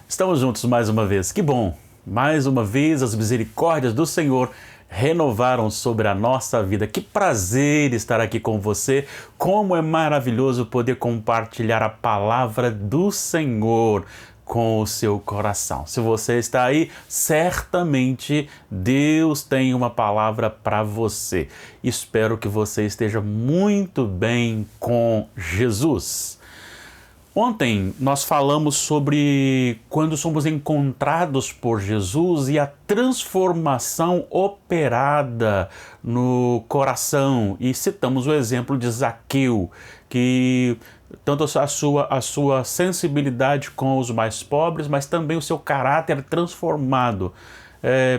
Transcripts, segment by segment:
Estamos juntos mais uma vez. Que bom! Mais uma vez as misericórdias do Senhor renovaram sobre a nossa vida. Que prazer estar aqui com você. Como é maravilhoso poder compartilhar a palavra do Senhor com o seu coração. Se você está aí, certamente Deus tem uma palavra para você. Espero que você esteja muito bem com Jesus. Ontem nós falamos sobre quando somos encontrados por Jesus e a transformação operada no coração. E citamos o exemplo de Zaqueu, que tanto a sua sensibilidade com os mais pobres, mas também o seu caráter transformado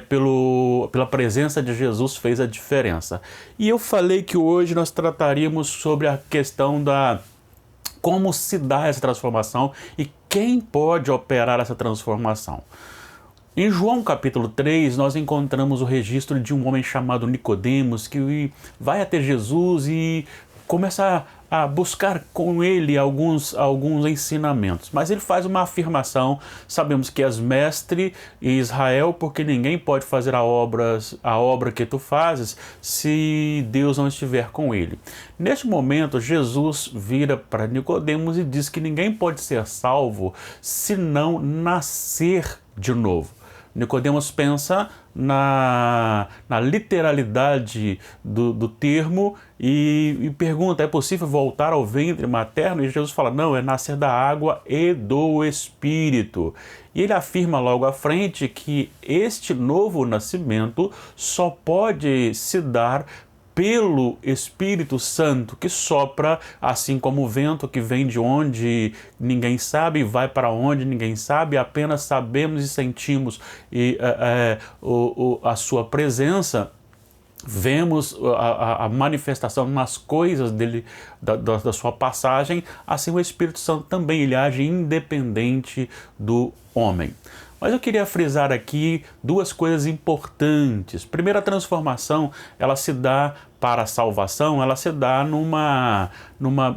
pela presença de Jesus fez a diferença. E eu falei que hoje nós trataríamos sobre a questão da como se dá essa transformação e quem pode operar essa transformação. Em João capítulo 3, nós encontramos o registro de um homem chamado Nicodemos que vai até Jesus e começa a buscar com ele alguns ensinamentos. Mas ele faz uma afirmação: sabemos que és mestre em Israel, porque ninguém pode fazer a obra que tu fazes se Deus não estiver com ele. Neste momento, Jesus vira para Nicodemos e diz que ninguém pode ser salvo se não nascer de novo. Nicodemos pensa na literalidade do termo e pergunta: é possível voltar ao ventre materno? E Jesus fala: não, é nascer da água e do Espírito. E ele afirma logo à frente que este novo nascimento só pode se dar pelo Espírito Santo, que sopra assim como o vento que vem de onde ninguém sabe e vai para onde ninguém sabe, apenas sabemos e sentimos a sua presença. Vemos a manifestação nas coisas dele, da sua passagem. Assim o Espírito Santo também, ele age independente do homem. Mas eu queria frisar aqui duas coisas importantes. Primeiro, a transformação, ela se dá para a salvação, ela se dá numa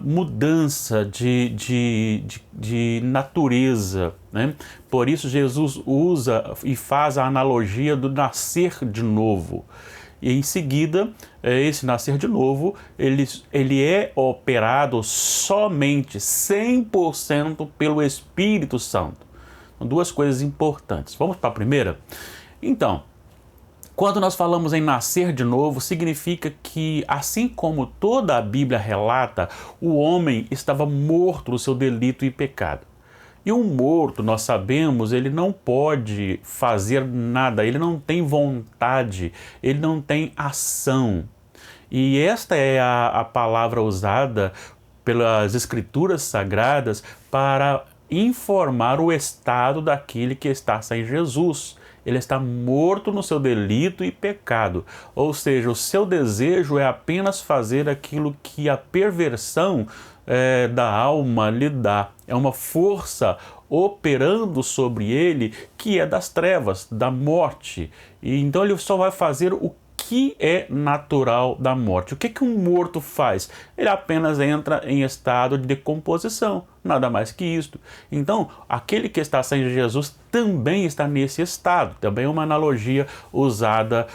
mudança de natureza, né? Por isso Jesus usa e faz a analogia do nascer de novo. E em seguida, esse nascer de novo, ele é operado somente 100% pelo Espírito Santo. São duas coisas importantes. Vamos para a primeira? Então, quando nós falamos em nascer de novo, significa que, assim como toda a Bíblia relata, o homem estava morto no seu delito e pecado. E um morto, nós sabemos, ele não pode fazer nada, ele não tem vontade, ele não tem ação. E esta é a palavra usada pelas Escrituras Sagradas para informar o estado daquele que está sem Jesus. Ele está morto no seu delito e pecado. Ou seja, o seu desejo é apenas fazer aquilo que a perversão da alma lhe dá. É uma força operando sobre ele que é das trevas, da morte. E então ele só vai fazer o que é natural da morte. O que um morto faz? Ele apenas entra em estado de decomposição, nada mais que isto. Então, aquele que está sem Jesus também está nesse estado. Também é uma analogia usada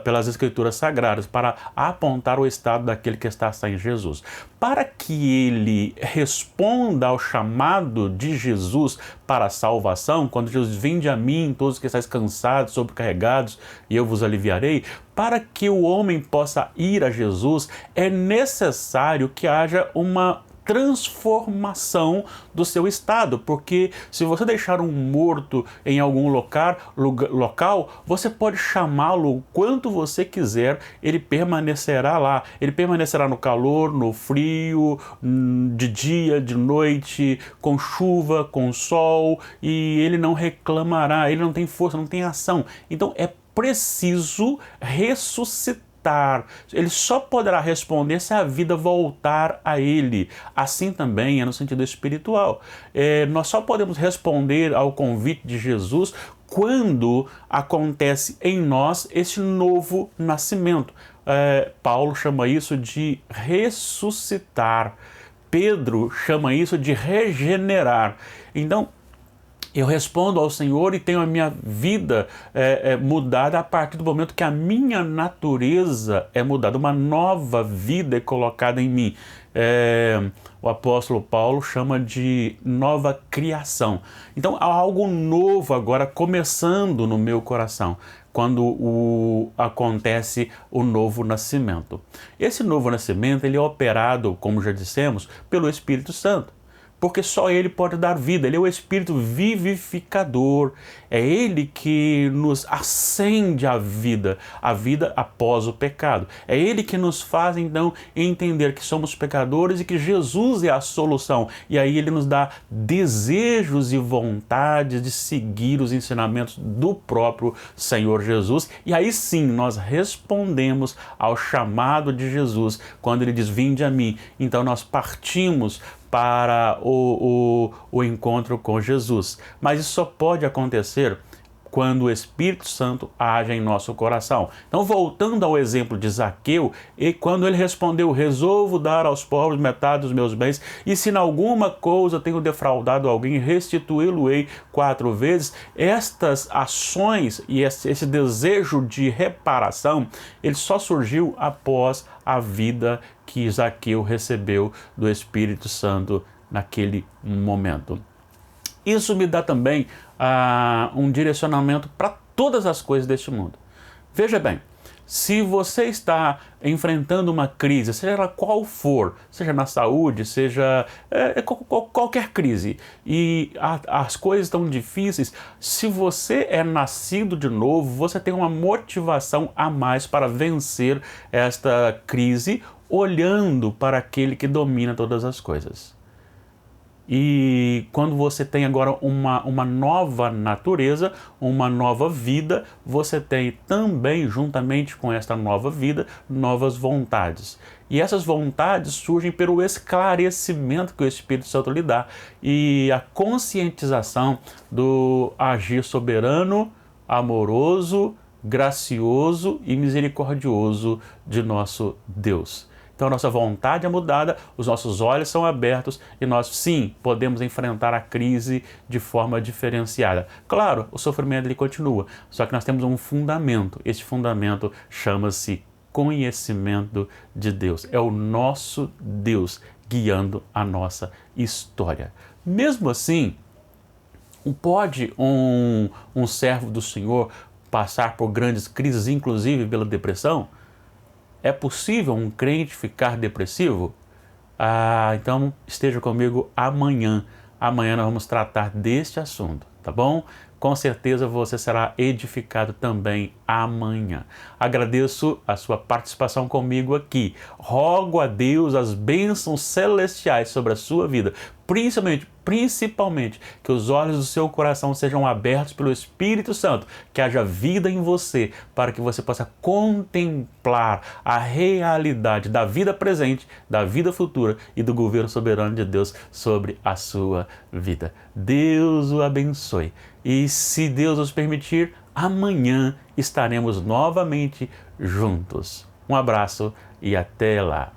pelas Escrituras Sagradas para apontar o estado daquele que está sem Jesus. Para que ele responda ao chamado de Jesus para a salvação, quando Jesus: vinde a mim, todos que estáis cansados, sobrecarregados, e eu vos aliviarei, para que o homem possa ir a Jesus, é necessário que haja uma transformação do seu estado, porque se você deixar um morto em algum local, você pode chamá-lo o quanto você quiser, ele permanecerá lá, ele permanecerá no calor, no frio, de dia, de noite, com chuva, com sol, e ele não reclamará, ele não tem força, não tem ação. Então é preciso ressuscitar. Ele só poderá responder se a vida voltar a ele. Assim também é no sentido espiritual. Nós só podemos responder ao convite de Jesus quando acontece em nós esse novo nascimento. Paulo chama isso de ressuscitar. Pedro chama isso de regenerar. Então, Eu respondo ao Senhor e tenho a minha vida mudada a partir do momento que a minha natureza é mudada, uma nova vida é colocada em mim. O apóstolo Paulo chama de nova criação. Então há algo novo agora começando no meu coração, quando acontece o novo nascimento. Esse novo nascimento ele é operado, como já dissemos, pelo Espírito Santo. Porque só Ele pode dar vida, Ele é o Espírito vivificador, é Ele que nos acende a vida após o pecado. É Ele que nos faz então entender que somos pecadores e que Jesus é a solução. E aí Ele nos dá desejos e vontades de seguir os ensinamentos do próprio Senhor Jesus. E aí sim nós respondemos ao chamado de Jesus, quando Ele diz, vinde a mim. Então nós partimos para o encontro com Jesus. Mas isso só pode acontecer quando o Espírito Santo age em nosso coração. Então, voltando ao exemplo de Zaqueu, e quando ele respondeu, resolvo dar aos pobres metade dos meus bens, e se em alguma coisa tenho defraudado alguém, restituí-lo-ei 4 vezes, estas ações e esse desejo de reparação, ele só surgiu após a vida que Zaqueu recebeu do Espírito Santo naquele momento. Isso me dá também um direcionamento para todas as coisas deste mundo. Veja bem, se você está enfrentando uma crise, seja ela qual for, seja na saúde, seja qualquer crise, e as coisas estão difíceis, se você é nascido de novo, você tem uma motivação a mais para vencer esta crise, olhando para aquele que domina todas as coisas. E quando você tem agora uma nova natureza, uma nova vida, você tem também, juntamente com esta nova vida, novas vontades. E essas vontades surgem pelo esclarecimento que o Espírito Santo lhe dá e a conscientização do agir soberano, amoroso, gracioso e misericordioso de nosso Deus. Então a nossa vontade é mudada, os nossos olhos são abertos e nós sim podemos enfrentar a crise de forma diferenciada. Claro, o sofrimento ele continua, só que nós temos um fundamento. Esse fundamento chama-se conhecimento de Deus. É o nosso Deus guiando a nossa história. Mesmo assim, pode um servo do Senhor passar por grandes crises, inclusive pela depressão? É possível um crente ficar depressivo? Então esteja comigo amanhã. Amanhã nós vamos tratar deste assunto, tá bom? Com certeza você será edificado também amanhã. Agradeço a sua participação comigo aqui. Rogo a Deus as bênçãos celestiais sobre a sua vida. Principalmente que os olhos do seu coração sejam abertos pelo Espírito Santo, que haja vida em você, para que você possa contemplar a realidade da vida presente, da vida futura e do governo soberano de Deus sobre a sua vida. Deus o abençoe. E se Deus nos permitir, amanhã estaremos novamente juntos. Um abraço e até lá.